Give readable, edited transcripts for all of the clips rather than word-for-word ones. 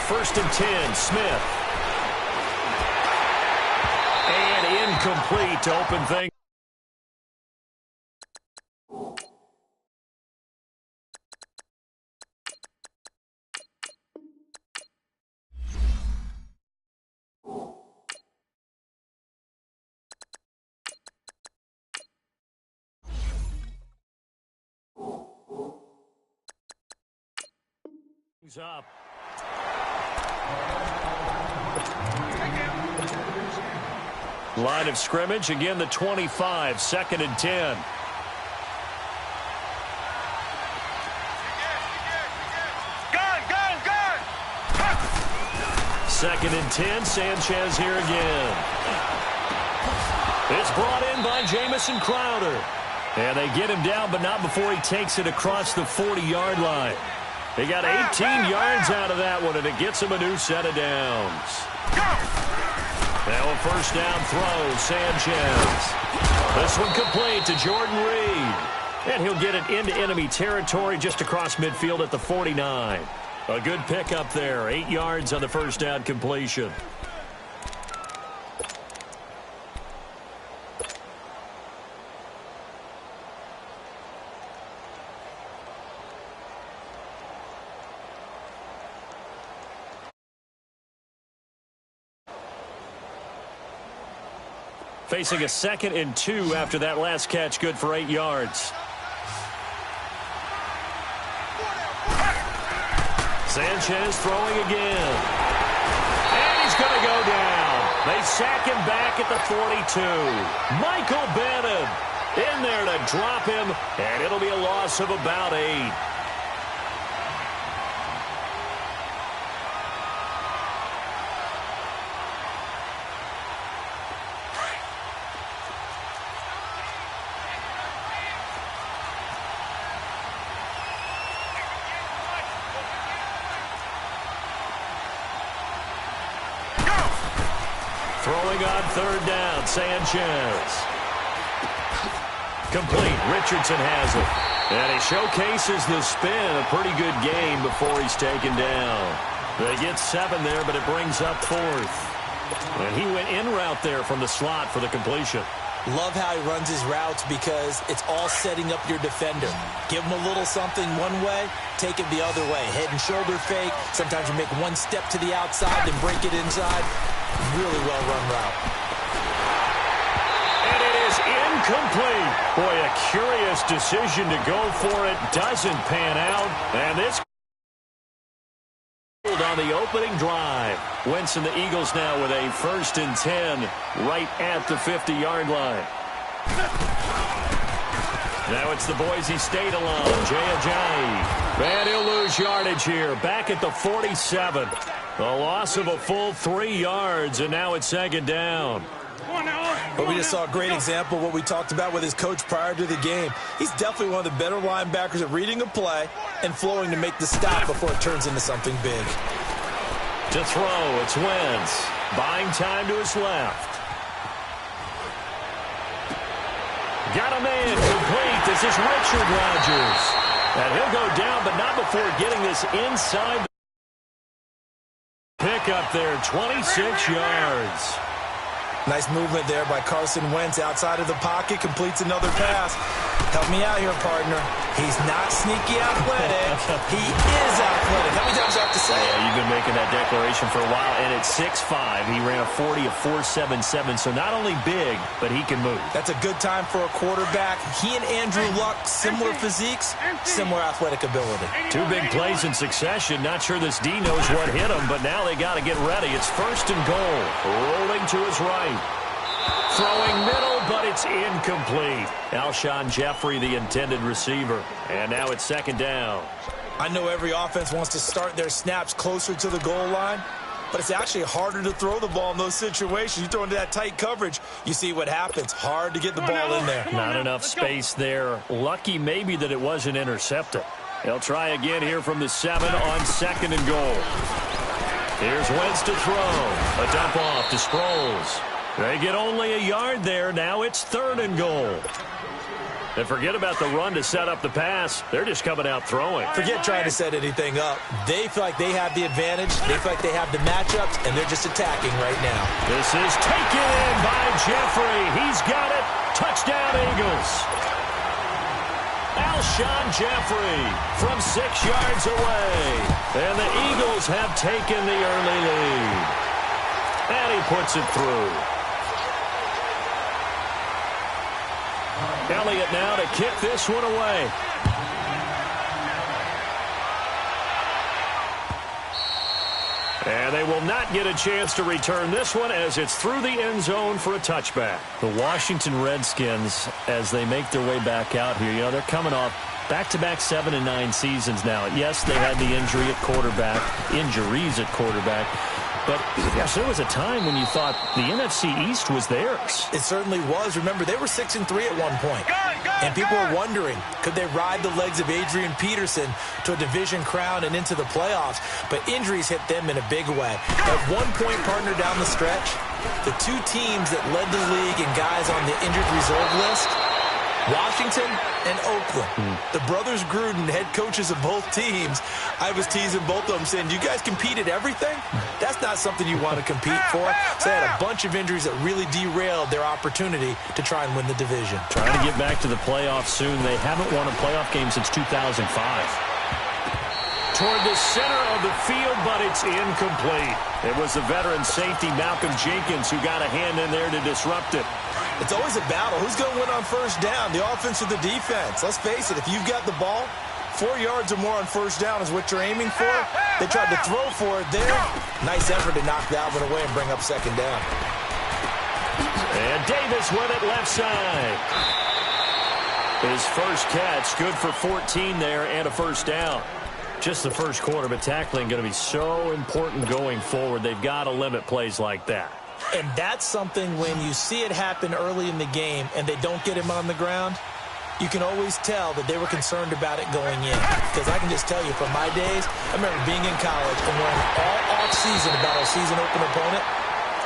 first and 10. Smith. And incomplete to open things. Up. Line of scrimmage, again the 25, second and 10. Second and 10, Sanchez here again. It's brought in by Jamison Crowder. And they get him down, but not before he takes it across the 40-yard line. They got 18 yards out of that one, and it gets him a new set of downs. Now a first down throw, Sanchez. This one complete to Jordan Reed. And he'll get it into enemy territory just across midfield at the 49. A good pickup there, 8 yards on the first down completion. Facing a second and 2 after that last catch, good for 8 yards. Sanchez throwing again. And he's going to go down. They sack him back at the 42. Michael Bennett in there to drop him, and it'll be a loss of about 8. Throwing on third down, Sanchez. Complete, Richardson has it. And he showcases the spin, a pretty good game before he's taken down. They get 7 there, but it brings up 4th. And he went in route there from the slot for the completion. Love how he runs his routes because it's all setting up your defender. Give him a little something one way, take it the other way. Head and shoulder fake. Sometimes you make one step to the outside, then break it inside. Really well-run route. And it is incomplete. Boy, a curious decision to go for it. Doesn't pan out. And this on the opening drive. Wentz and the Eagles now with a first and 10 right at the 50-yard line. Now it's the Boise State alum, Jay Ajayi. And he'll lose yardage here. Back at the 47. A loss of a full 3 yards, and now it's second down. But we just saw a great example of what we talked about with his coach prior to the game. He's definitely one of the better linebackers at reading a play and flowing to make the stop before it turns into something big. To throw, it's Wentz. Buying time to his left. Got a man complete. This is Richard Rodgers. And he'll go down, but not before getting this inside. Pick up there, 26 yards. Nice movement there by Carson Wentz outside of the pocket, completes another pass. Help me out here, partner. He's not sneaky athletic. He is athletic. How many times do I have to say it? Yeah, you've been making that declaration for a while, and at 6'5", he ran a 40 of 4.77, so not only big, but he can move. That's a good time for a quarterback. He and Andrew Luck, similar physiques, similar athletic ability. 2 big plays in succession. Not sure this D knows what hit him, but now they got to get ready. It's first and goal. Rolling to his right. Throwing middle, but it's incomplete. Alshon Jeffrey, the intended receiver. And now it's second down. I know every offense wants to start their snaps closer to the goal line, but it's actually harder to throw the ball in those situations. You throw into that tight coverage, you see what happens. Hard to get the ball in there. Not enough space there. Lucky maybe that it wasn't intercepted. They'll try again here from the 7 on second and goal. Here's Wentz to throw. A dump off to Sproles. They get only a yard there. Now it's 3rd and goal. And forget about the run to set up the pass. They're just coming out throwing. Forget trying to set anything up. They feel like they have the advantage. They feel like they have the matchups, and they're just attacking right now. This is taken in by Jeffrey. He's got it. Touchdown, Eagles. Alshon Jeffrey from 6 yards away. And the Eagles have taken the early lead. And he puts it through. Elliott now to kick this one away. And they will not get a chance to return this one as it's through the end zone for a touchback. The Washington Redskins, as they make their way back out here, they're coming off back-to-back 7 and 9 seasons now. Yes, they had the injuries at quarterback. But, gosh, there was a time when you thought the NFC East was theirs. It certainly was. Remember, they were 6-3 at one point. And people were wondering, could they ride the legs of Adrian Peterson to a division crown and into the playoffs? But injuries hit them in a big way. At one point, partner down the stretch, the 2 teams that led the league and guys on the injured reserve list, Washington and Oakland. The brothers Gruden, head coaches of both teams, I was teasing both of them saying, do you guys compete at everything? That's not something you want to compete for. So they had a bunch of injuries that really derailed their opportunity to try and win the division. Trying to get back to the playoffs soon. They haven't won a playoff game since 2005. Toward the center of the field, but it's incomplete. It was the veteran safety Malcolm Jenkins who got a hand in there to disrupt it. It's always a battle. Who's going to win on first down, the offense or the defense? Let's face it, if you've got the ball, 4 yards or more on first down is what you're aiming for. They tried to throw for it there. Nice effort to knock that one away and bring up second down. And Davis with it left side. His first catch, good for 14 there and a first down. Just the first quarter, but tackling going to be so important going forward. They've got to limit plays like that. And that's something when you see it happen early in the game and they don't get him on the ground, you can always tell that they were concerned about it going in. Because I can just tell you from my days, I remember being in college and wearing all off-season about a season-open opponent,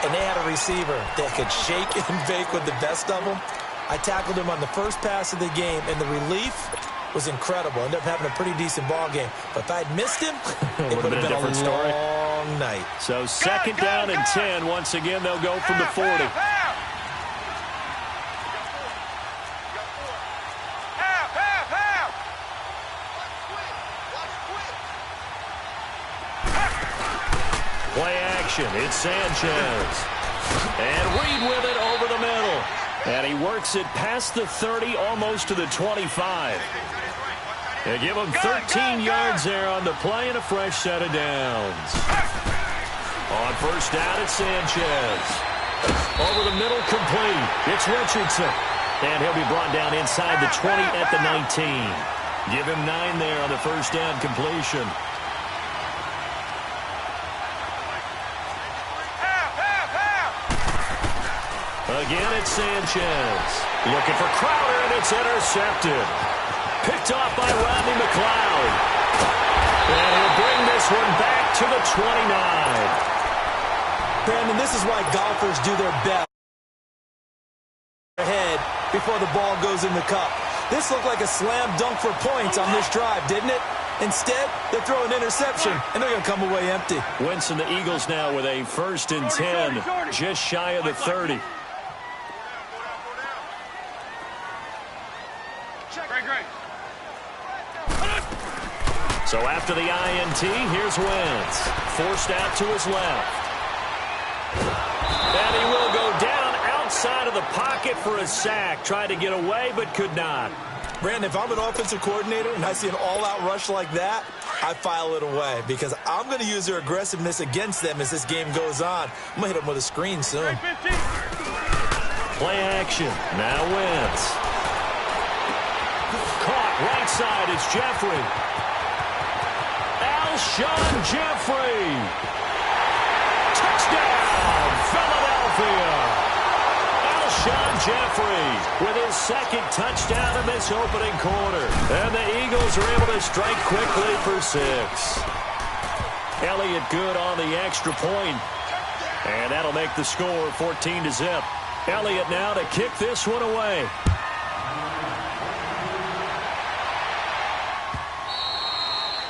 and they had a receiver that could shake and bake with the best of them. I tackled him on the first pass of the game, and the relief was incredible. Ended up having a pretty decent ball game. But if I'd missed him, it would have been a different story. Night. So second down and 10. Once again, they'll go from the 40. Play action. It's Sanchez. And Reed with it over the middle. And he works it past the 30, almost to the 25. They give him 13 yards there on the play and a fresh set of downs. On first down, it's Sanchez. Over the middle, complete. It's Richardson. And he'll be brought down inside the 20 at the 19. Give him 9 there on the first down completion. Again, it's Sanchez. Looking for Crowder, and it's intercepted. Picked off by Rodney McLeod. And he'll bring this one back to the 29. Brandon, this is why golfers do their best ahead before the ball goes in the cup. This looked like a slam dunk for points on this drive, didn't it? Instead, they throw an interception, and they're going to come away empty. Wentz and the Eagles now with a 1st and 10, just shy of the 30. So after the INT, here's Wentz. Forced out to his left. And he will go down outside of the pocket for a sack. Tried to get away, but could not. Brandon, if I'm an offensive coordinator and I see an all-out rush like that, I file it away because I'm going to use their aggressiveness against them as this game goes on. I'm going to hit them with a screen soon. Play action. Now Wentz. Caught right side. It's Jeffrey. Alshon Jeffrey. Touchdown, Philadelphia. Alshon Jeffrey with his 2nd touchdown in this opening quarter. And the Eagles are able to strike quickly for 6. Elliott good on the extra point. And that'll make the score 14-0. Elliott now to kick this one away.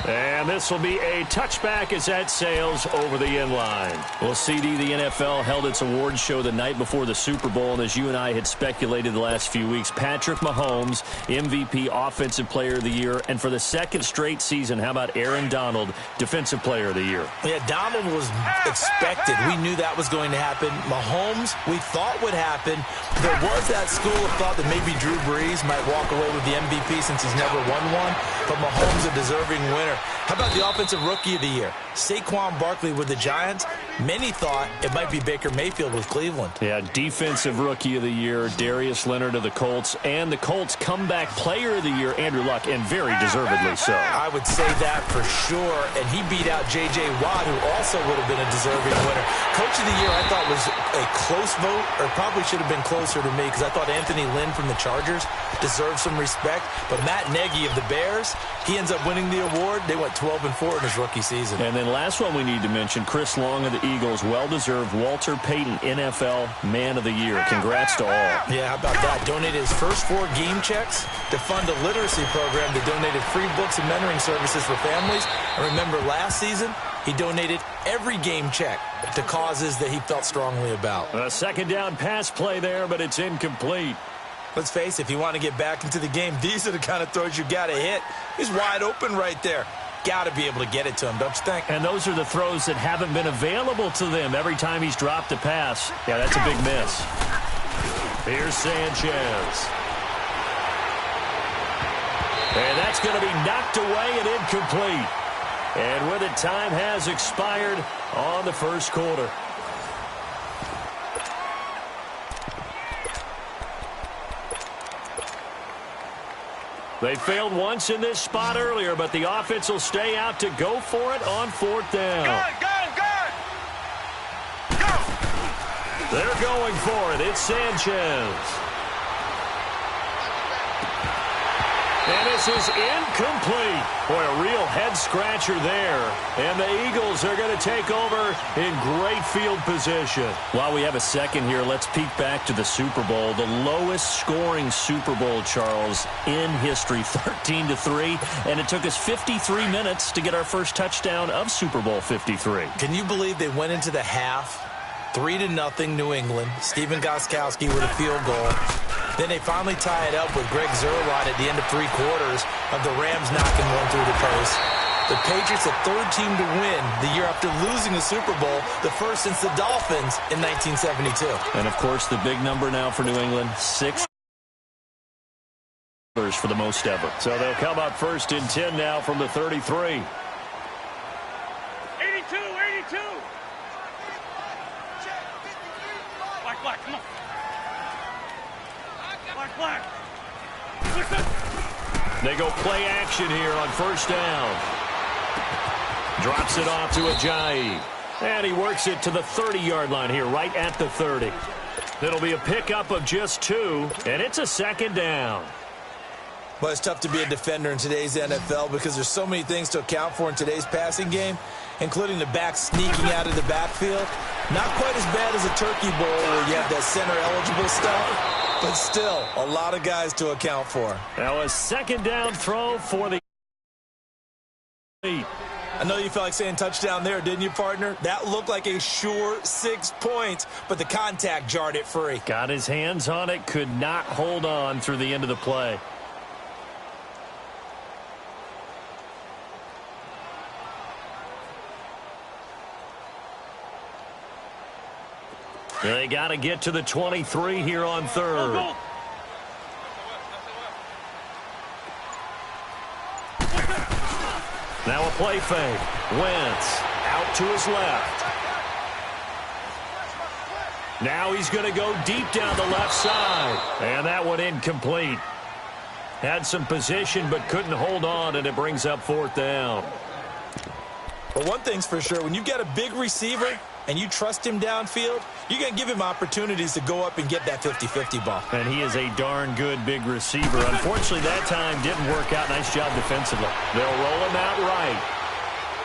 And this will be a touchback as that sails over the end line. Well, CD, the NFL held its awards show the night before the Super Bowl, and as you and I had speculated the last few weeks, Patrick Mahomes, MVP, Offensive Player of the Year, and for the second straight season, how about Aaron Donald, Defensive Player of the Year? Yeah, Donald was expected. We knew that was going to happen. Mahomes, we thought would happen. There was that school of thought that maybe Drew Brees might walk away with the MVP since he's never won one, but Mahomes a deserving winner. How about the Offensive Rookie of the Year? Saquon Barkley with the Giants. Many thought it might be Baker Mayfield with Cleveland. Yeah, Defensive Rookie of the Year, Darius Leonard of the Colts, and the Colts Comeback Player of the Year, Andrew Luck, and very deservedly so. I would say that for sure, and he beat out J.J. Watt, who also would have been a deserving winner. Coach of the Year, I thought, was a close vote, or probably should have been closer to me, because I thought Anthony Lynn from the Chargers deserved some respect, but Matt Nagy of the Bears, he ends up winning the award. They went 12-4 in his rookie season. And then last one we need to mention, Chris Long of the Eagles, well-deserved Walter Payton NFL Man of the Year. Congrats to all. Yeah, how about that? Donated his first 4 game checks to fund a literacy program that donated free books and mentoring services for families. And remember, last season, he donated every game check to causes that he felt strongly about. A second down pass play there, but it's incomplete. Let's face it, if you want to get back into the game, these are the kind of throws you got to hit. He's wide open right there. Got to be able to get it to him, don't you think? And those are the throws that haven't been available to them every time he's dropped a pass. Yeah, that's a big miss. Here's Sanchez. And that's going to be knocked away and incomplete. And with it, time has expired on the first quarter. They failed once in this spot earlier, but the offense will stay out to go for it on 4th down. Go! They're going for it. It's Sanchez. And this is incomplete. Boy, a real head-scratcher there. And the Eagles are going to take over in great field position. While we have a second here, let's peek back to the Super Bowl. The lowest scoring Super Bowl, Charles, in history, 13-3. And it took us 53 minutes to get our first touchdown of Super Bowl 53. Can you believe they went into the half 3-0 New England? Stephen Gostkowski with a field goal. Then they finally tie it up with Greg Zuerlein at the end of 3 quarters of the Rams knocking one through the post. The Patriots, the 3rd team to win the year after losing the Super Bowl, the first since the Dolphins in 1972. And, of course, the big number now for New England, 6 for the most ever. So they'll come up 1st and 10 now from the 33. 82, 82. Black, come on. Black. They go play action here on 1st down. Drops it off to Ajayi. And he works it to the 30-yard line here, right at the 30. It'll be a pickup of just 2, and it's a 2nd down. Well, it's tough to be a defender in today's NFL because there's so many things to account for in today's passing game, including the back sneaking out of the backfield. Not quite as bad as a turkey bowl where you have that center-eligible stuff. But still, a lot of guys to account for. Now a 2nd down throw for the lead. I know you felt like saying touchdown there, didn't you, partner? That looked like a sure 6 points, but the contact jarred it free. Got his hands on it, could not hold on through the end of the play. They got to get to the 23 here on 3rd. Now a play fake. Wentz out to his left. Now he's going to go deep down the left side. And that one incomplete. Had some position but couldn't hold on, and it brings up 4th down. But one thing's for sure, when you get a big receiver and you trust him downfield, you're going to give him opportunities to go up and get that 50-50 ball. And he is a darn good big receiver. Unfortunately, that time didn't work out. Nice job defensively. They'll roll him out right.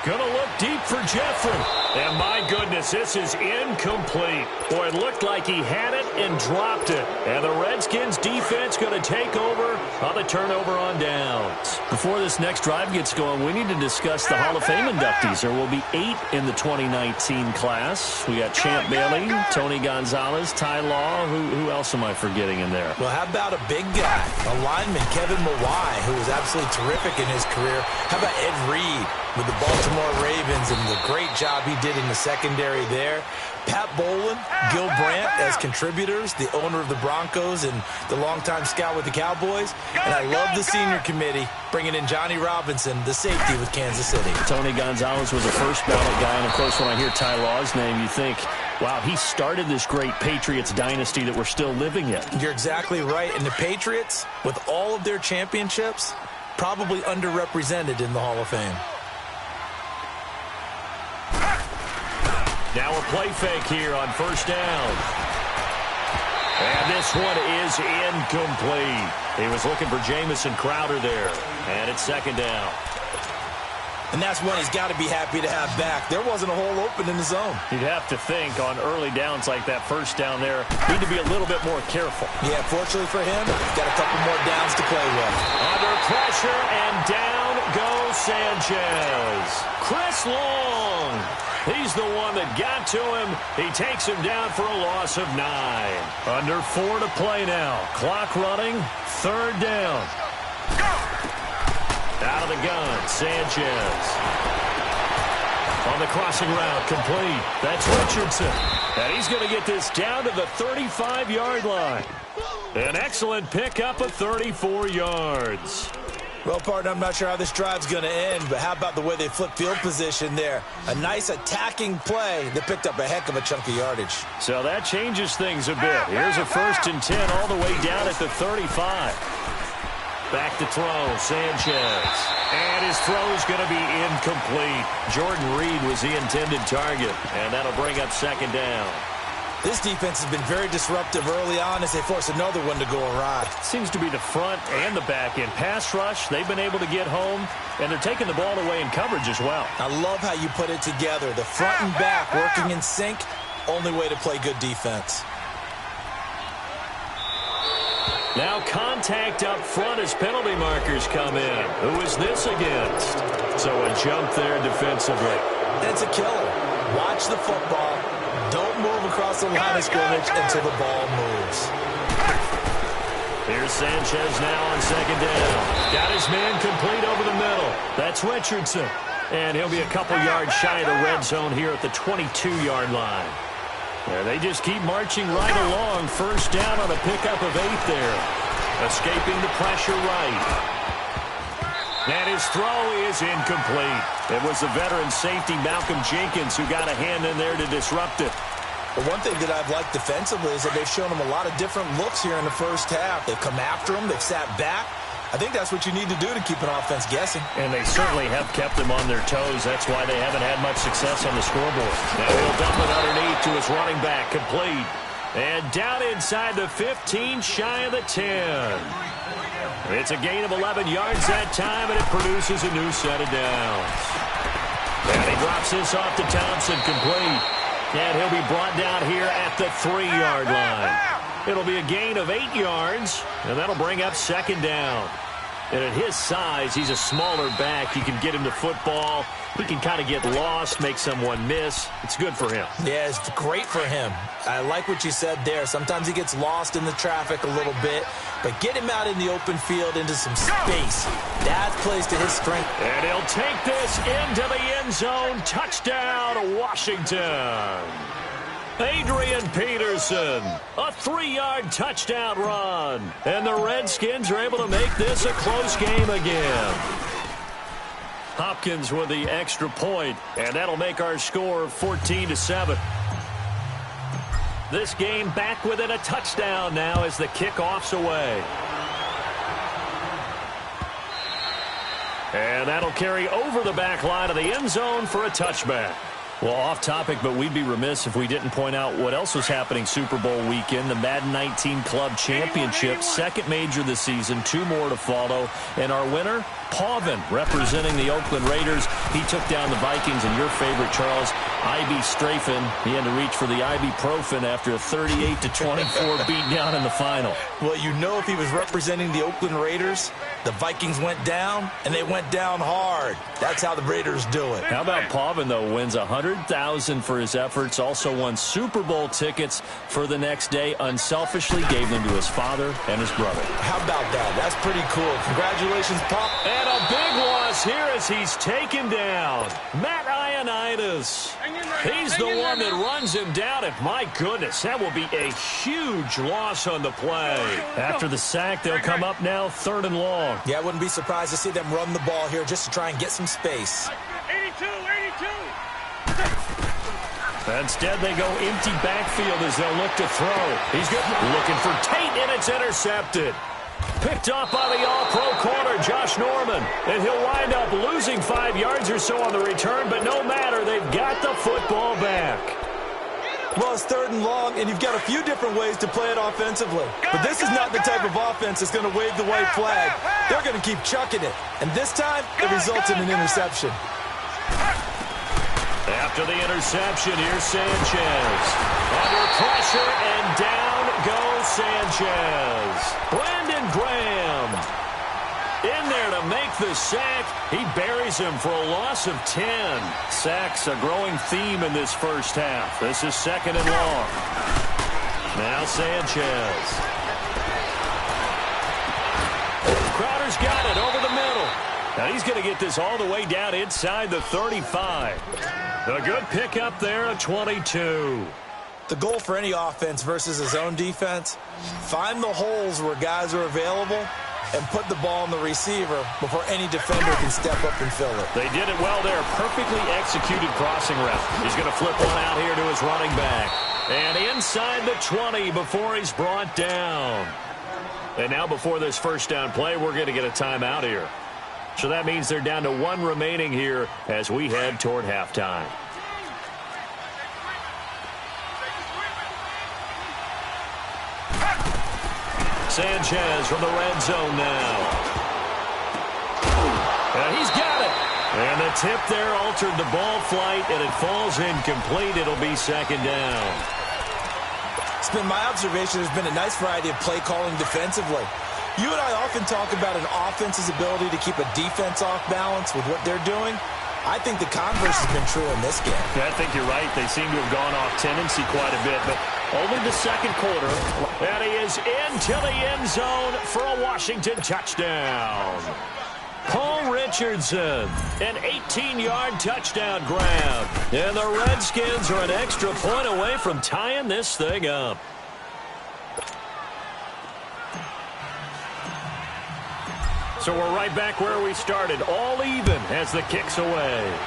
Going to look deep for Jeffrey. And my goodness, this is incomplete. Boy, it looked like he had it and dropped it. And the Redskins defense going to take over on the turnover on downs. Before this next drive gets going, we need to discuss the Hall of Fame inductees. There will be 8 in the 2019 class. We got Champ Bailey, Tony Gonzalez, Ty Law. Who else am I forgetting in there? Well, how about a big guy, a lineman, Kevin Mawai, who was absolutely terrific in his career. How about Ed Reed with the Baltimore Ravens and the great job he did in the secondary there. Pat Bowlen, Gil Brandt as contributors, the owner of the Broncos and the longtime scout with the Cowboys. And I love the senior committee bringing in Johnny Robinson, the safety with Kansas City. Tony Gonzalez was a first ballot guy. And, of course, when I hear Ty Law's name, you think, wow, he started this great Patriots dynasty that we're still living in. You're exactly right. And the Patriots, with all of their championships, probably underrepresented in the Hall of Fame. Now a play fake here on first down. And this one is incomplete. He was looking for Jamison Crowder there. And it's second down. And that's one he's got to be happy to have back. There wasn't a hole open in the zone. You'd have to think on early downs like that first down there, need to be a little bit more careful. Yeah, fortunately for him, he's got a couple more downs to play with. Under pressure, and down goes Sanchez. Chris Long. He's the one that got to him. He takes him down for a loss of 9. Under 4 to play now. Clock running. Third down. Out of the gun, Sanchez. On the crossing route, complete. That's Richardson. And he's going to get this down to the 35-yard line. An excellent pickup of 34 yards. Well, partner, I'm not sure how this drive's going to end, but how about the way they flip field position there? A nice attacking play that picked up a heck of a chunk of yardage. So that changes things a bit. Here's a 1st and 10 all the way down at the 35. Back to throw, Sanchez. And his throw's going to be incomplete. Jordan Reed was the intended target, and that'll bring up second down. This defense has been very disruptive early on as they force another one to go awry. Seems to be the front and the back end. Pass rush, they've been able to get home, and they're taking the ball away in coverage as well. I love how you put it together. The front and back working in sync, only way to play good defense. Now contact up front as penalty markers come in. Who is this against? So a jump there defensively. And it's a killer. Watch the football. Don't move across the line of scrimmage until the ball moves. Here's Sanchez now on second down. Got his man complete over the middle. That's Richardson. And he'll be a couple yards shy of the red zone here at the 22-yard line. Yeah, they just keep marching right along. First down on a pickup of 8 there. Escaping the pressure right. And his throw is incomplete. It was the veteran safety Malcolm Jenkins who got a hand in there to disrupt it. But one thing that I've liked defensively is that they've shown him a lot of different looks here in the first half. They've come after him. They've sat back. I think that's what you need to do to keep an offense guessing. And they certainly have kept them on their toes. That's why they haven't had much success on the scoreboard. Now he'll dump it underneath to his running back. Complete. And down inside the 15, shy of the 10. It's a gain of 11 yards that time, and it produces a new set of downs. And he drops this off to Thompson. Complete. And he'll be brought down here at the 3-yard line. It'll be a gain of 8 yards, and that'll bring up second down. And at his size, he's a smaller back. You can get him to football. He can kind of get lost, make someone miss. It's good for him. Yeah, it's great for him. I like what you said there. Sometimes he gets lost in the traffic a little bit, but get him out in the open field into some space. That plays to his strength. And he'll take this into the end zone. Touchdown, Washington. Adrian Peterson, a 3-yard touchdown run. And the Redskins are able to make this a close game again. Hopkins with the extra point, and that'll make our score 14-7. This game back within a touchdown now as the kickoff's away. And that'll carry over the back line of the end zone for a touchback. Well, off topic, but we'd be remiss if we didn't point out what else was happening Super Bowl weekend. The Madden 19 Club Championship, second major this season, 2 more to follow. And our winner, Pavin, representing the Oakland Raiders. He took down the Vikings, and your favorite, Charles, Strafen. He had to reach for the ibuprofen after a 38-24 beatdown in the final. Well, you know, if he was representing the Oakland Raiders, the Vikings went down, and they went down hard. That's how the Raiders do it. How about Pavin, though, wins $100,000 for his efforts, also won Super Bowl tickets for the next day, unselfishly gave them to his father and his brother. How about that? That's pretty cool. Congratulations, Pop. And a big loss here as he's taken down. Matt Ioannidis. He's the one that runs him down, and my goodness, that will be a huge loss on the play. After the sack, they'll come up now 3rd and long. Yeah, I wouldn't be surprised to see them run the ball here just to try and get some space. 82. Instead, they go empty backfield as they'll look to throw. He's good. Looking for Tate, and it's intercepted. Picked off by the all-pro corner, Josh Norman. And he'll wind up losing 5 yards or so on the return, but no matter, they've got the football back. Well, it's 3rd and long, and you've got a few different ways to play it offensively. But this is not the type of offense that's going to wave the white flag. They're going to keep chucking it. And this time, it results in an interception. After the interception, here's Sanchez. Under pressure, and down goes Sanchez. Brandon Graham in there to make the sack. He buries him for a loss of 10. Sacks a growing theme in this first half. This is 2nd and long. Now Sanchez. Crowder's got it over the middle. Now he's going to get this all the way down inside the 35. A good pickup there at 22. The goal for any offense versus his own defense, find the holes where guys are available and put the ball in the receiver before any defender can step up and fill it. They did it well there. Perfectly executed crossing route. He's going to flip one out here to his running back. And inside the 20 before he's brought down. And now before this first down play, we're going to get a timeout here. So that means they're down to 1 remaining here as we head toward halftime. Sanchez from the red zone now. And he's got it. And the tip there altered the ball flight, and it falls incomplete. It'll be 2nd down. It's been my observation there's been a nice variety of play calling defensively. You and I often talk about an offense's ability to keep a defense off balance with what they're doing. I think the converse has been true in this game. I think you're right. They seem to have gone off tendency quite a bit, but only the 2nd quarter. And he is into the end zone for a Washington touchdown. Paul Richardson, an 18-yard touchdown grab. And the Redskins are an extra point away from tying this thing up. So we're right back where we started, all even as the kick's away.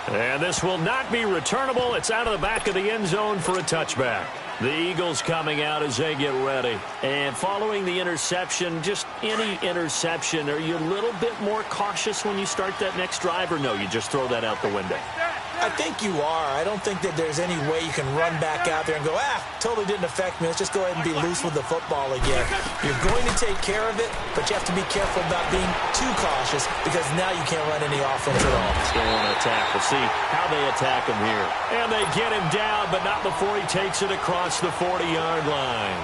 And this will not be returnable. It's out of the back of the end zone for a touchback. The Eagles coming out as they get ready. And following the interception, just any interception, are you a little bit more cautious when you start that next drive, or no, you just throw that out the window? I think you are. I don't think that there's any way you can run back out there and go, totally didn't affect me. Let's just go ahead and be loose with the football again. You're going to take care of it, but you have to be careful about being too cautious because now you can't run any offense at all. Still want to attack. We'll see how they attack him here. And they get him down, but not before he takes it across the 40-yard line.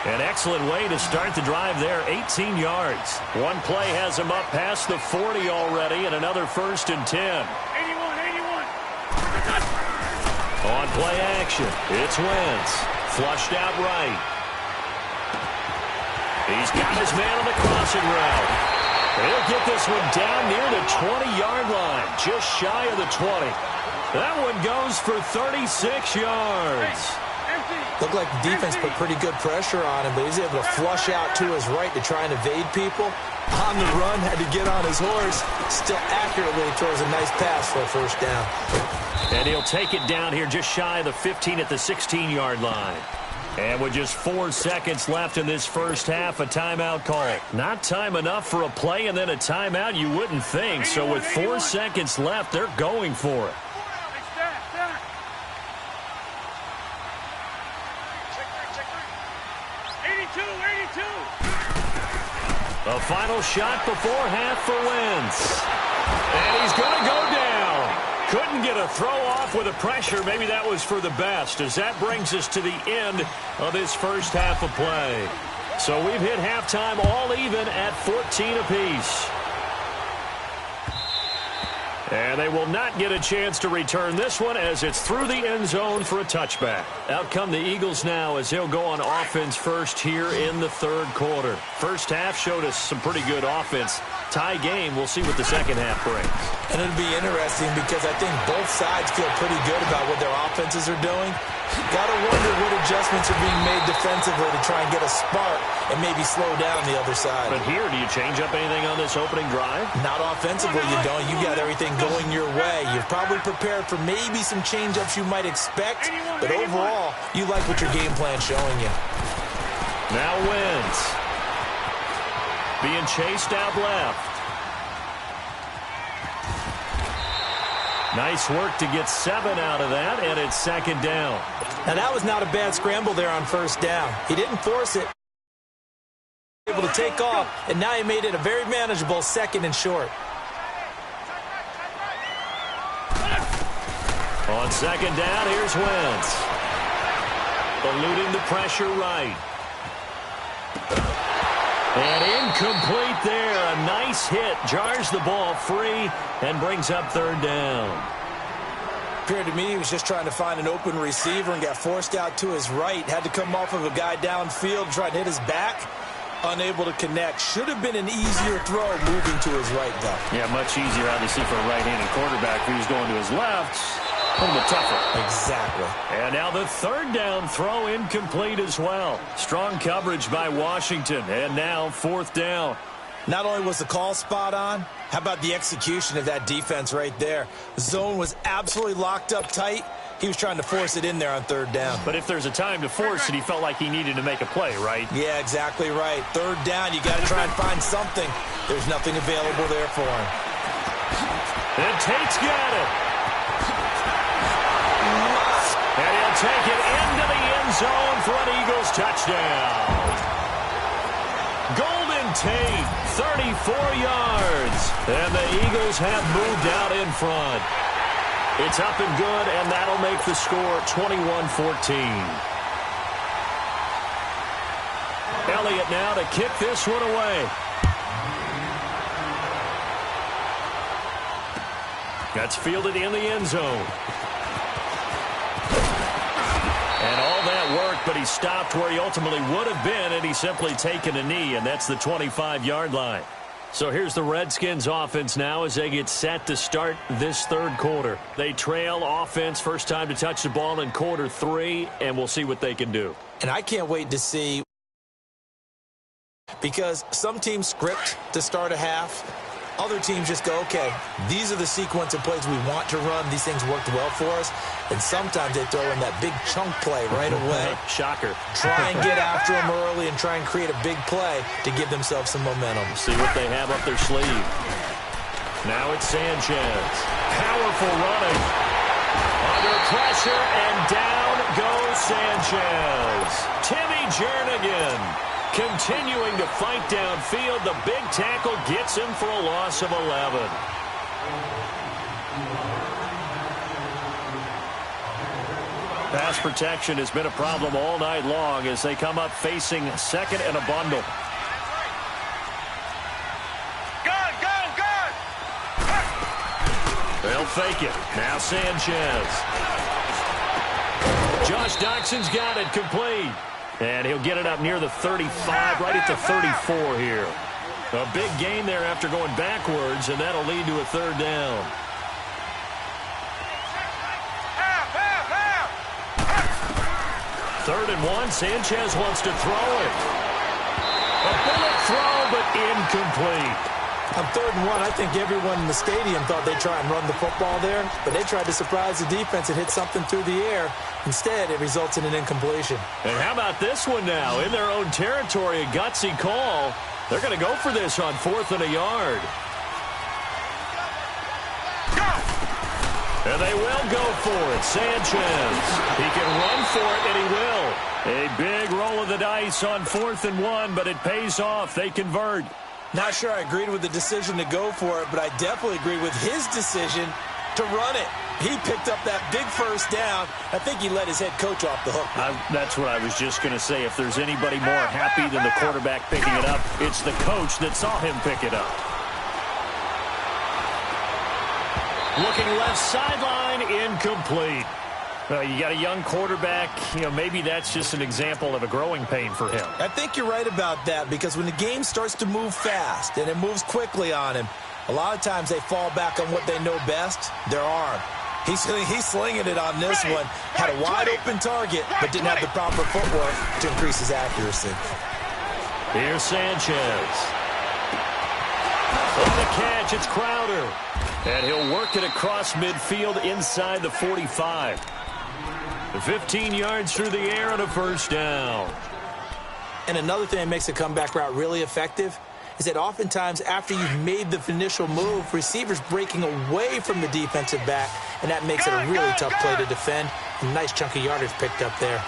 An excellent way to start the drive there, 18 yards. One play has him up past the 40 already, and another 1st and 10. 81. On play action, it's Wentz. Flushed out right. He's got his man on the crossing route. He'll get this one down near the 20-yard line, just shy of the 20. That one goes for 36 yards. Looked like the defense put pretty good pressure on him, but he's able to flush out to his right to try and evade people. On the run, had to get on his horse. Still accurately throws a nice pass for a 1st down. And he'll take it down here just shy of the 15 at the 16-yard line. And with just 4 seconds left in this first half, a timeout call. Not time enough for a play and then a timeout, you wouldn't think. So with 4 seconds left, they're going for it. A final shot before half for Wentz. And he's going to go down. Couldn't get a throw off with the pressure. Maybe that was for the best, as that brings us to the end of this first half of play. So we've hit halftime all even at 14 apiece. And they will not get a chance to return this one as it's through the end zone for a touchback. Out come the Eagles now as they'll go on offense first here in the third quarter. First half showed us some pretty good offense. Tie game, we'll see what the second half brings. And it'll be interesting because I think both sides feel pretty good about what their offenses are doing. Got to wonder what adjustments are being made defensively to try and get a spark and maybe slow down the other side. But here, do you change up anything on this opening drive? Not offensively, you don't. You got everything going your way. You're probably prepared for maybe some change-ups you might expect, but overall, you like what your game plan's showing you. Now Wentz. Being chased out left. Nice work to get 7 out of that, and it's second down. Now, that was not a bad scramble there on first down. He didn't force it. Able to take off, and now he made it a very manageable second and short. On second down, here's Wentz. Eluding the pressure right. And incomplete there. A nice hit. Jars the ball free and brings up third down. Appeared to me he was just trying to find an open receiver and got forced out to his right. Had to come off of a guy downfield, try to hit his back. Unable to connect. Should have been an easier throw moving to his right, though. Yeah, much easier, obviously, for a right-handed quarterback. If he was going to his left, a little bit tougher. Exactly. And now the third down throw incomplete as well. Strong coverage by Washington. And now fourth down. Not only was the call spot on, how about the execution of that defense right there? The zone was absolutely locked up tight. He was trying to force it in there on third down. But if there's a time to force it, he felt like he needed to make a play, right? Yeah, exactly right. Third down, you got to try and find something. There's nothing available there for him. And Tate's got it. And he'll take it into the end zone for an Eagles touchdown. Golden Tate, 34 yards. And the Eagles have moved out in front. It's up and good, and that'll make the score 21-14. Elliott now to kick this one away. That's fielded in the end zone. And all that work, but he stopped where he ultimately would have been, and he's simply taken a knee, and that's the 25-yard line. So here's the Redskins offense now as they get set to start this third quarter. They trail offense first time to touch the ball in quarter 3, and we'll see what they can do. And I can't wait to see, because some teams script to start a half. Other teams just go, okay, these are the sequence of plays we want to run. These things worked well for us. And sometimes they throw in that big chunk play right away. Shocker. Try and get after them early and try and create a big play to give themselves some momentum. See what they have up their sleeve. Now it's Sanchez. Powerful running. Under pressure, and down goes Sanchez. Timmy Jernigan continuing to fight downfield. The big tackle gets him for a loss of 11. Pass protection has been a problem all night long as they come up facing second and a bundle. They'll fake it. Now Sanchez. Josh Doxson's got it complete. And he'll get it up near the 35, right at the 34 here. A big gain there after going backwards, and that'll lead to a third down. Third and 1, Sanchez wants to throw it. A bullet throw, but incomplete. On 3rd and 1, I think everyone in the stadium thought they'd try and run the football there, but they tried to surprise the defense and hit something through the air. Instead, it results in an incompletion. And how about this one now? In their own territory, a gutsy call. They're going to go for this on 4th and a yard. And they will go for it. Sanchez. He can run for it, and he will. A big roll of the dice on 4th and 1, but it pays off. They convert. Not sure I agreed with the decision to go for it, but I definitely agree with his decision to run it. He picked up that big first down. I think he let his head coach off the hook. That's what I was just going to say. If there's anybody more happy than the quarterback picking it up, it's the coach that saw him pick it up. Looking left sideline, incomplete. You got a young quarterback. Maybe that's just an example of a growing pain for him. I think you're right about that, because when the game starts to move fast and it moves quickly on him, a lot of times they fall back on what they know best, their arm. He's slinging it on this one. Had a wide open target, but didn't have the proper footwork to increase his accuracy. Here's Sanchez. On the catch, it's Crowder. And he'll work it across midfield inside the 45. 15 yards through the air on a first down. And another thing that makes a comeback route really effective is that oftentimes after you've made the initial move, receivers breaking away from the defensive back, and that makes it a really tough play to defend. A nice chunk of yardage picked up there.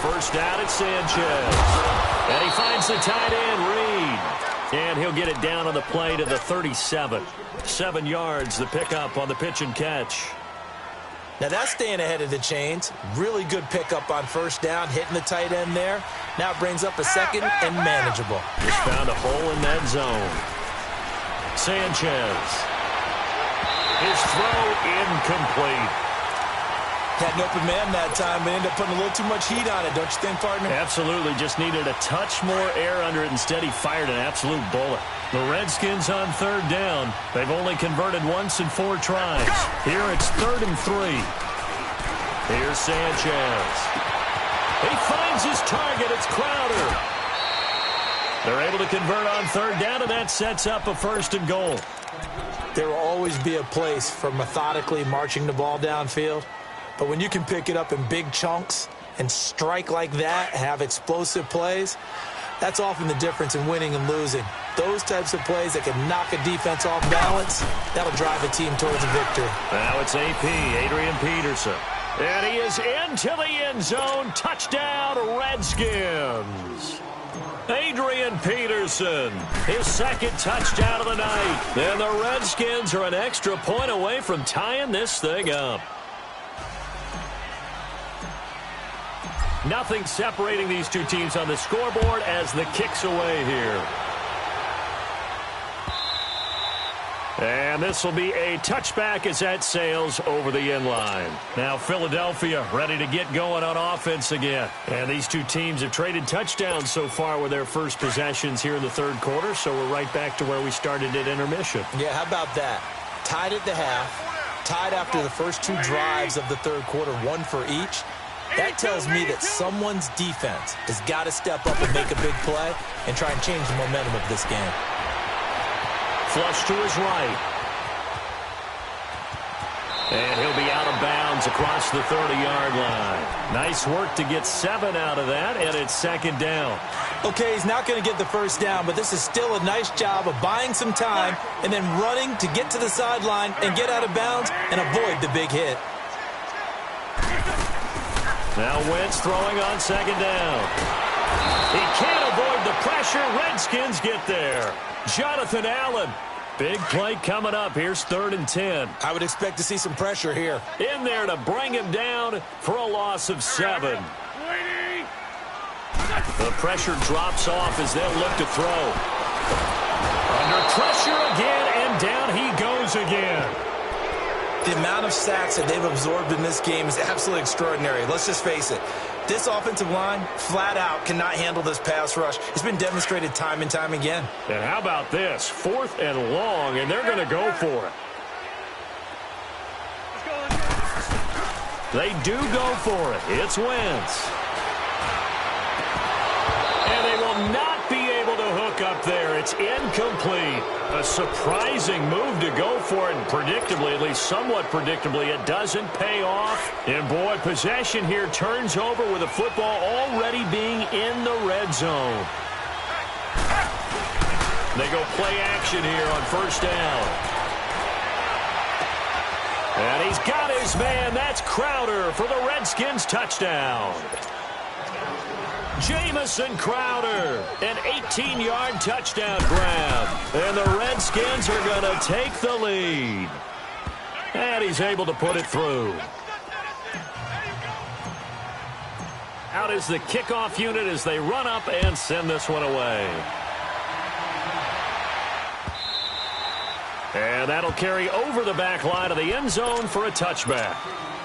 First down, it's Sanchez. And he finds the tight end, Reed. And he'll get it down on the play to the 37. 7 yards, the pickup on the pitch and catch. Now that's staying ahead of the chains. Really good pickup on first down, hitting the tight end there. Now it brings up a second and manageable. Just found a hole in that zone. Sanchez. His throw incomplete. Had an open man that time, but ended up putting a little too much heat on it, don't you think, partner? Absolutely. Just needed a touch more air under it. Instead, he fired an absolute bullet. The Redskins on 3rd down. They've only converted once in 4 tries. Here it's 3rd and 3. Here's Sanchez. He finds his target. It's Crowder. They're able to convert on 3rd down, and that sets up a 1st and goal. There will always be a place for methodically marching the ball downfield. But when you can pick it up in big chunks and strike like that, have explosive plays, that's often the difference in winning and losing. Those types of plays that can knock a defense off balance, that'll drive a team towards a victory. Now it's AP, Adrian Peterson. And he is into the end zone. Touchdown, Redskins. Adrian Peterson, his 2nd touchdown of the night. And the Redskins are an extra point away from tying this thing up. Nothing separating these two teams on the scoreboard as the kick's away here. And this will be a touchback as that sails over the end line. Now Philadelphia ready to get going on offense again. And these two teams have traded touchdowns so far with their first possessions here in the 3rd quarter, so we're right back to where we started at intermission. Yeah, how about that? Tied at the half, tied after the first 2 drives of the 3rd quarter, 1 for each. That tells me that someone's defense has got to step up and make a big play and try and change the momentum of this game. Flush to his right. And he'll be out of bounds across the 30-yard line. Nice work to get 7 out of that, and it's 2nd down. Okay, he's not going to get the first down, but this is still a nice job of buying some time and then running to get to the sideline and get out of bounds and avoid the big hit. Now Wentz throwing on 2nd down. He can't avoid the pressure. Redskins get there. Jonathan Allen. Big play coming up. Here's 3rd and 10. I would expect to see some pressure here. In there to bring him down for a loss of 7. The pressure drops off as they'll look to throw. Under pressure again, and down he goes again. The amount of sacks that they've absorbed in this game is absolutely extraordinary. Let's just face it. This offensive line, flat out, cannot handle this pass rush. It's been demonstrated time and time again. And how about this? 4th and long, and they're going to go for it. They do go for it. It's Wentz. And they will not be able to hook up there. It's incomplete. A surprising move to go for it, and predictably, at least somewhat predictably, it doesn't pay off. And boy, possession here turns over with the football already being in the red zone. They go play action here on first down. And he's got his man. That's Crowder for the Redskins touchdown. Jamison Crowder, an 18-yard touchdown grab. And the Redskins are going to take the lead. And he's able to put it through. Out is the kickoff unit as they run up and send this one away. And that'll carry over the back line of the end zone for a touchback.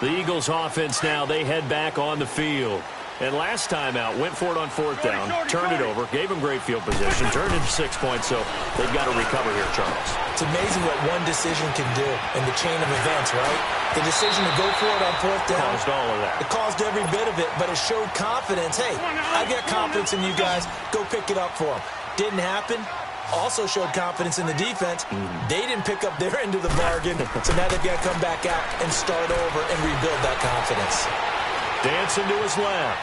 The Eagles offense now, they head back on the field. And last time out, went for it on fourth down, turned it over, gave them great field position, turned into 6 points, so they've got to recover here, Charles. It's amazing what one decision can do in the chain of events, right? The decision to go for it on fourth down. Caused all of that. It caused every bit of it, but it showed confidence. Hey, I got confidence in you guys. Go pick it up for them. Didn't happen. Also showed confidence in the defense. They didn't pick up their end of the bargain, so now they've got to come back out and start over and rebuild that confidence. Dancing to his left.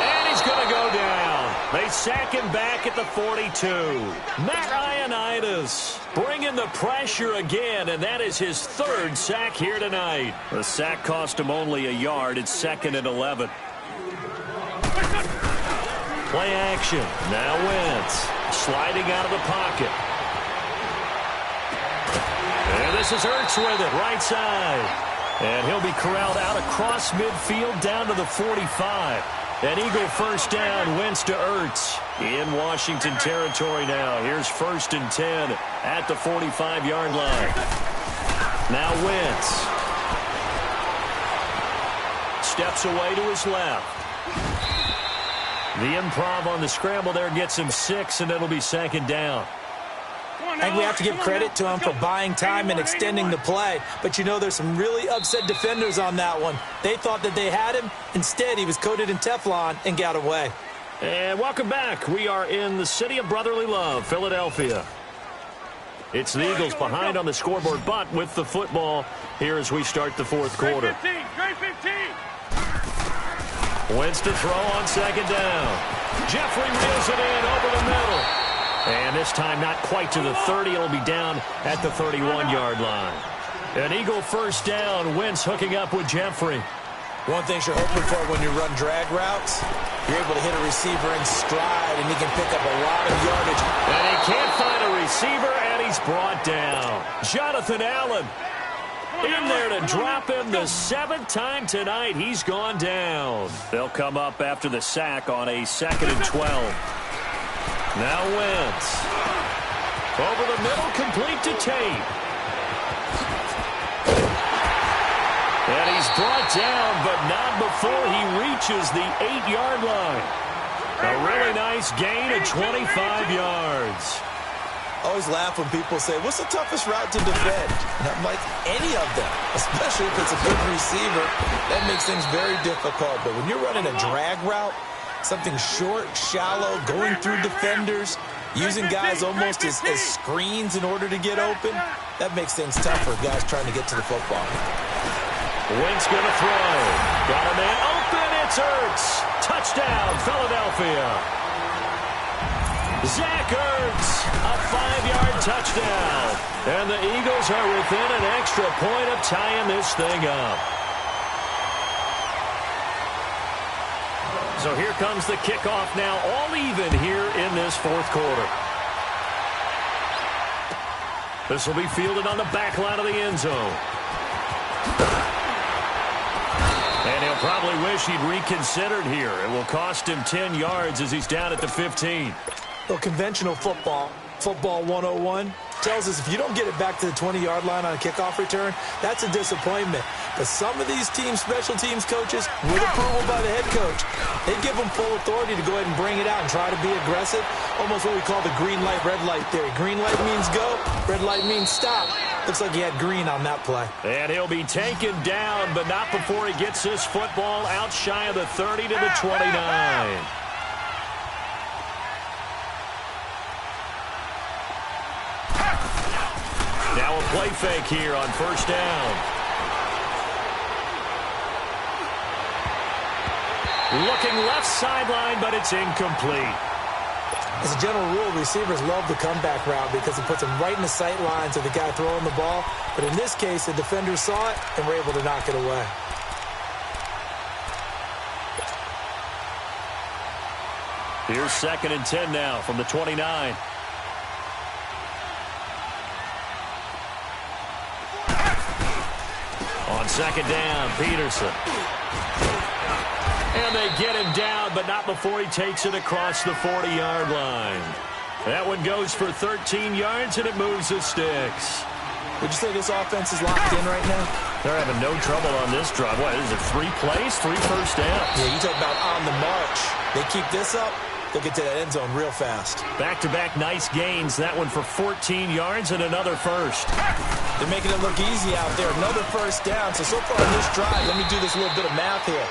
And he's going to go down. They sack him back at the 42. Matt Ioannidis bringing the pressure again, and that is his third sack here tonight. The sack cost him only a yard. It's 2nd and 11. Play action. Now Wentz sliding out of the pocket. And this is Ertz with it, right side. And he'll be corralled out across midfield down to the 45. An Eagle first down, Wentz to Ertz. In Washington territory now. Here's 1st and 10 at the 45-yard line. Now Wentz. Steps away to his left. The improv on the scramble there gets him 6, and it'll be 2nd down. I think we have to give credit to him for buying time and extending the play. But, you know, there's some really upset defenders on that one. They thought that they had him. Instead, he was coated in Teflon and got away. And welcome back. We are in the city of brotherly love, Philadelphia. It's the Eagles behind on the scoreboard, but with the football here as we start the fourth quarter. Great 15. Wentz to throw on 2nd down. Jeffrey reels it in over the middle. And this time not quite to the 30. It'll be down at the 31-yard line. An Eagle first down. Wentz hooking up with Jeffrey. One thing you're hoping for when you run drag routes, you're able to hit a receiver in stride, and he can pick up a lot of yardage. And he can't find a receiver, and he's brought down. Jonathan Allen in there to drop him the 7th time tonight. He's gone down. They'll come up after the sack on a 2nd and 12. Now Wentz. Over the middle, complete to Tate. And he's brought down, but not before he reaches the 8-yard line. A really nice gain of 25 yards. I always laugh when people say, what's the toughest route to defend? And I'm like, any of them, especially if it's a good receiver. That makes things very difficult. But when you're running a drag route, something short, shallow, going through defenders, using guys almost as screens in order to get open, that makes things tougher, guys trying to get to the football. Wentz going to throw. Got a man open. It's Ertz. Touchdown, Philadelphia. Zach Ertz, a 5-yard touchdown. And the Eagles are within an extra point of tying this thing up. So here comes the kickoff now, all even here in this fourth quarter. This will be fielded on the back line of the end zone. And he'll probably wish he'd reconsidered here. It will cost him 10 yards as he's down at the 15. Well, conventional football 101, tells us if you don't get it back to the 20-yard line on a kickoff return, that's a disappointment. But some of these teams, special teams coaches, with approval by the head coach, they give them full authority to go ahead and bring it out and try to be aggressive. Almost what we call the green light, red light theory. Green light means go, red light means stop. Looks like he had green on that play. And he'll be taken down, but not before he gets this football out shy of the 30 to the 29. Now a play fake here on first down. Looking left sideline, but it's incomplete. As a general rule, receivers love the comeback route because it puts them right in the sight lines of the guy throwing the ball. But in this case, the defender saw it and were able to knock it away. Here's 2nd and 10 now from the 29. On 2nd down, Peterson. And they get him down, but not before he takes it across the 40-yard line. That one goes for 13 yards, and it moves the sticks. Would you say this offense is locked in right now? They're having no trouble on this drive. What is it, 3 plays, 3 first downs? Yeah, you talk about on the march. They keep this up, they'll get to that end zone real fast. Back-to-back nice gains. That one for 14 yards and another first. They're making it look easy out there. Another first down. So far on this drive, let me do this little bit of math here.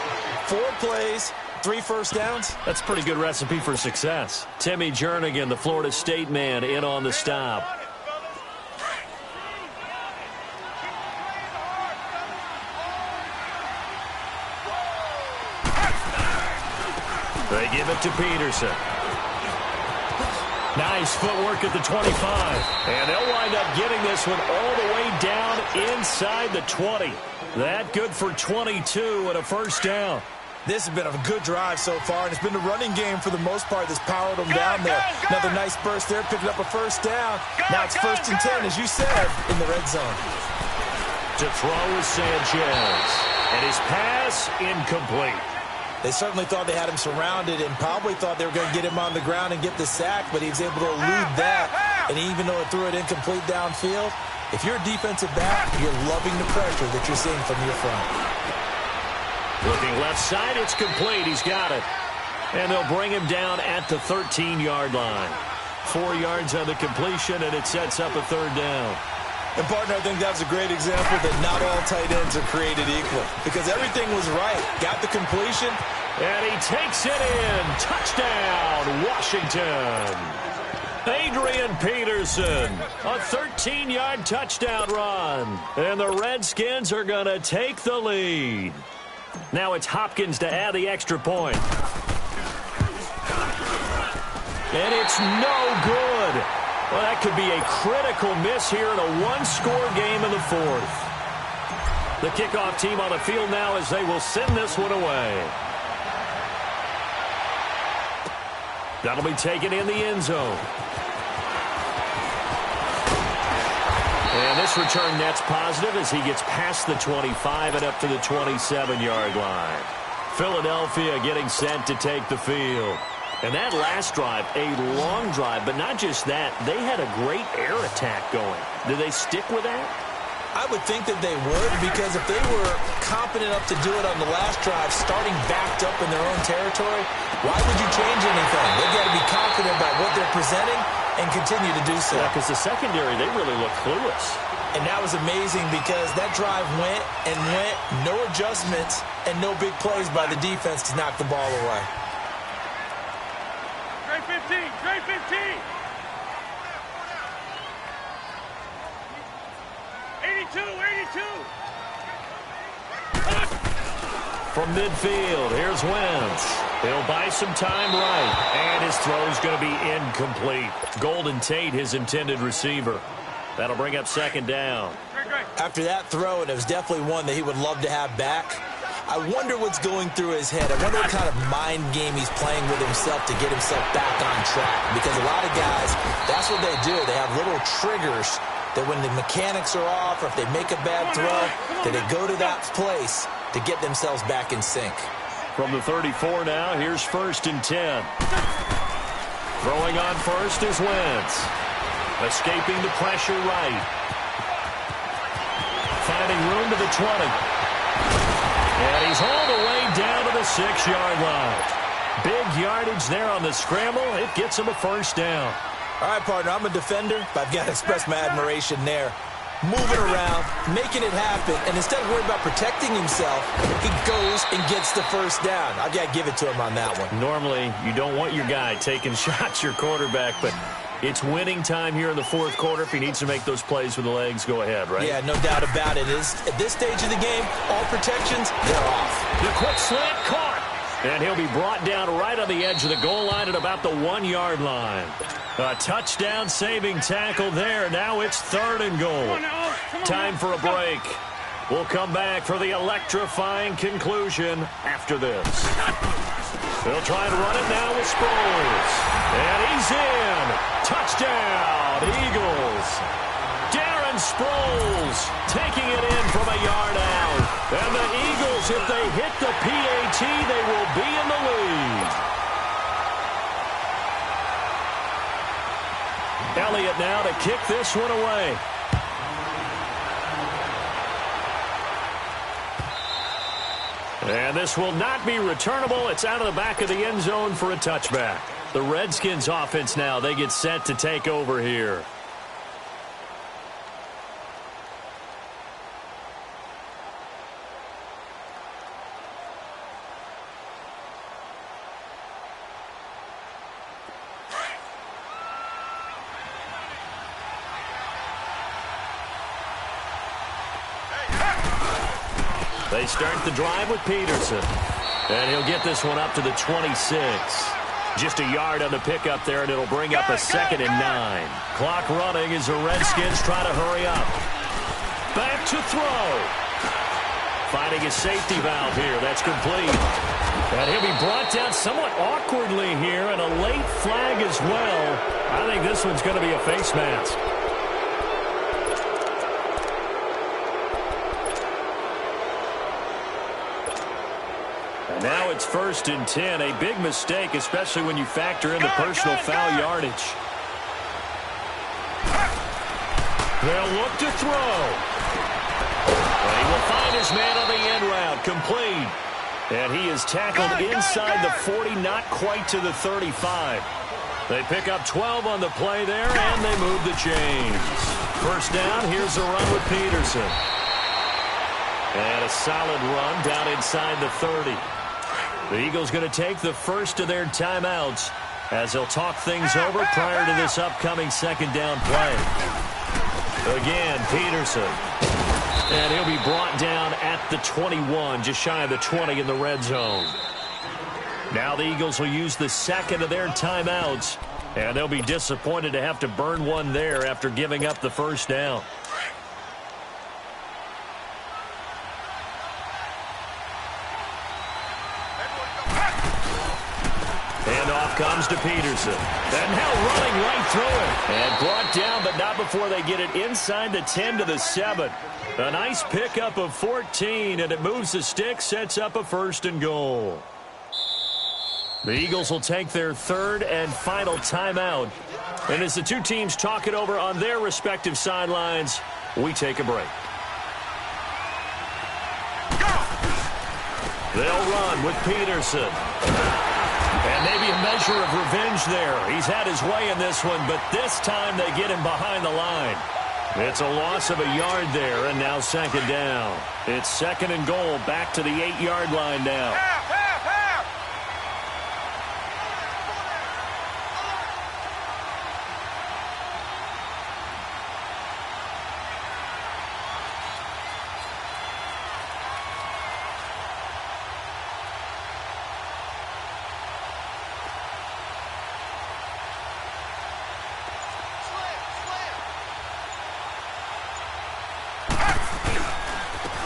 4 plays, 3 first downs. That's a pretty good recipe for success. Timmy Jernigan, the Florida State man, in on the stop. They give it to Peterson. Nice footwork at the 25. And they'll wind up getting this one all the way down inside the 20. That good for 22 and a first down. This has been a good drive so far, and it's been the running game for the most part that's powered them down there. Another nice burst there, picking up a first down. Now it's 1st and 10, as you said, in the red zone. To throw is Sanchez. And his pass incomplete. They certainly thought they had him surrounded and probably thought they were going to get him on the ground and get the sack, but he was able to elude that. And even though it threw it incomplete downfield, if you're a defensive back, you're loving the pressure that you're seeing from your front. Looking left side, it's complete. He's got it. And they'll bring him down at the 13-yard line. 4 yards on the completion, and it sets up a 3rd down. And, partner, I think that's a great example that not all tight ends are created equal because everything was right. Got the completion. And he takes it in. Touchdown, Washington. Adrian Peterson, a 13-yard touchdown run. And the Redskins are going to take the lead. Now it's Hopkins to add the extra point. And it's no good. Well, that could be a critical miss here in a one-score game in the 4th. The kickoff team on the field now as they will send this one away. That'll be taken in the end zone. And this return net's positive as he gets past the 25 and up to the 27-yard line. Philadelphia getting set to take the field. And that last drive, a long drive, but not just that. They had a great air attack going. Do they stick with that? I would think that they would, because if they were competent enough to do it on the last drive, starting backed up in their own territory, why would you change anything? They've got to be confident about what they're presenting and continue to do so. Yeah, because the secondary, they really look clueless. And that was amazing because that drive went and went, no adjustments, and no big plays by the defense to knock the ball away. Trey 15, Trey 15. 82, 82. From midfield, here's Wentz. He'll buy some time right, and his throw's going to be incomplete. Golden Tate, his intended receiver. That'll bring up 2nd down. After that throw, and it was definitely one that he would love to have back, I wonder what's going through his head. I wonder what kind of mind game he's playing with himself to get himself back on track. Because a lot of guys, that's what they do. They have little triggers that when the mechanics are off or if they make a bad throw, that they go to that place to get themselves back in sync. From the 34 now, here's 1st and 10. Throwing on first is Wentz. Escaping the pressure right. Finding room to the 20. And he's hauled away down to the 6-yard line. Big yardage there on the scramble. It gets him a 1st down. All right, partner, I'm a defender, but I've got to express my admiration there. moving around, making it happen, and instead of worrying about protecting himself, he goes and gets the first down. I've got to give it to him on that one. Normally, you don't want your guy taking shots, your quarterback, but it's winning time here in the fourth quarter. If he needs to make those plays with the legs, go ahead, right? Yeah, no doubt about it. At this stage of the game, all protections, they're off. The quick slant caught. And he'll be brought down right on the edge of the goal line at about the 1-yard line. A touchdown-saving tackle there. Now it's 3rd and goal. Time for a break. We'll come back for the electrifying conclusion after this. They'll try and run it now with Sproles. And he's in. Touchdown, Eagles. Darren Sproles taking it in from a yard out. And the Eagles, if they hit the PAT, they will be in the lead. Elliott now to kick this one away. And this will not be returnable. It's out of the back of the end zone for a touchback. The Redskins offense now, they get set to take over here. They start the drive with Peterson. And he'll get this one up to the 26. Just a yard on the pickup there, and it'll bring up a 2nd and 9. Clock running as the Redskins try to hurry up. Back to throw. Finding a safety valve here. That's complete. And he'll be brought down somewhat awkwardly here, and a late flag as well. I think this one's going to be a face mask. Now it's 1st and 10. A big mistake, especially when you factor in the personal foul yardage. They'll look to throw. And he will find his man on the end route. Complete. And he is tackled inside the 40, not quite to the 35. They pick up 12 on the play there, and they move the chains. 1st down, here's a run with Peterson. And a solid run down inside the 30. The Eagles going to take the first of their timeouts as they'll talk things over prior to this upcoming 2nd down play. Again, Peterson. And he'll be brought down at the 21, just shy of the 20 in the red zone. Now the Eagles will use the 2nd of their timeouts, and they'll be disappointed to have to burn one there after giving up the 1st down. Handoff comes to Peterson. And now running right through it. And brought down, but not before they get it inside the 10 to the 7. A nice pickup of 14, and it moves the stick, sets up a 1st and goal. The Eagles will take their 3rd and final timeout. And as the two teams talk it over on their respective sidelines, we take a break. They'll run with Peterson. And maybe a measure of revenge there. He's had his way in this one, but this time they get him behind the line. It's a loss of a yard there, and now 2nd down. It's 2nd and goal, back to the 8-yard line now.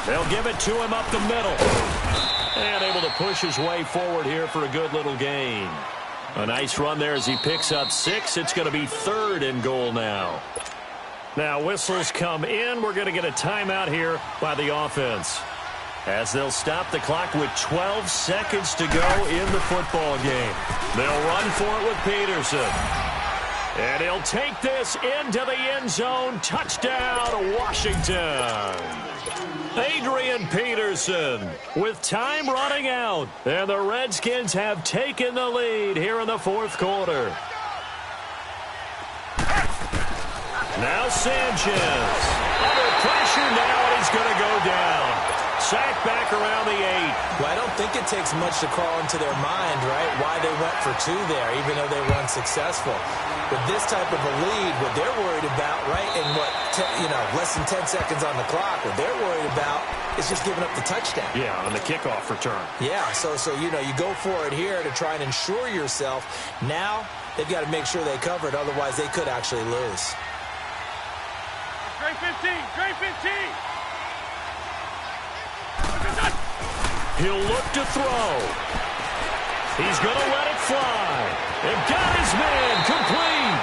They'll give it to him up the middle. And able to push his way forward here for a good little gain. A nice run there as he picks up 6. It's going to be 3rd and goal now. Now whistles come in. We're going to get a timeout here by the offense, as they'll stop the clock with 12 seconds to go in the football game. They'll run for it with Peterson. And he'll take this into the end zone. Touchdown, Washington. Adrian Peterson with time running out. And the Redskins have taken the lead here in the 4th quarter. Now Sanchez. Under pressure now, and he's going to go down. Sacked back around the 8. Well, I don't think it takes much to crawl into their mind, right, why they went for 2 there, even though they were unsuccessful. With this type of a lead, what they're worried about, right, and less than 10 seconds on the clock, what they're worried about is just giving up the touchdown. Yeah, on the kickoff return. Yeah, so you go for it here to try and ensure yourself. Now they've got to make sure they cover it, otherwise they could actually lose. Trey 15, Trey 15. He'll look to throw. He's going to let it fly. And got his man complete.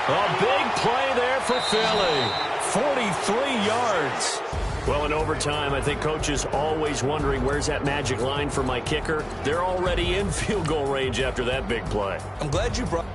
A big play there for Philly. 43 yards. Well, in overtime, I think Coach is always wondering, where's that magic line for my kicker? They're already in field goal range after that big play. I'm glad you brought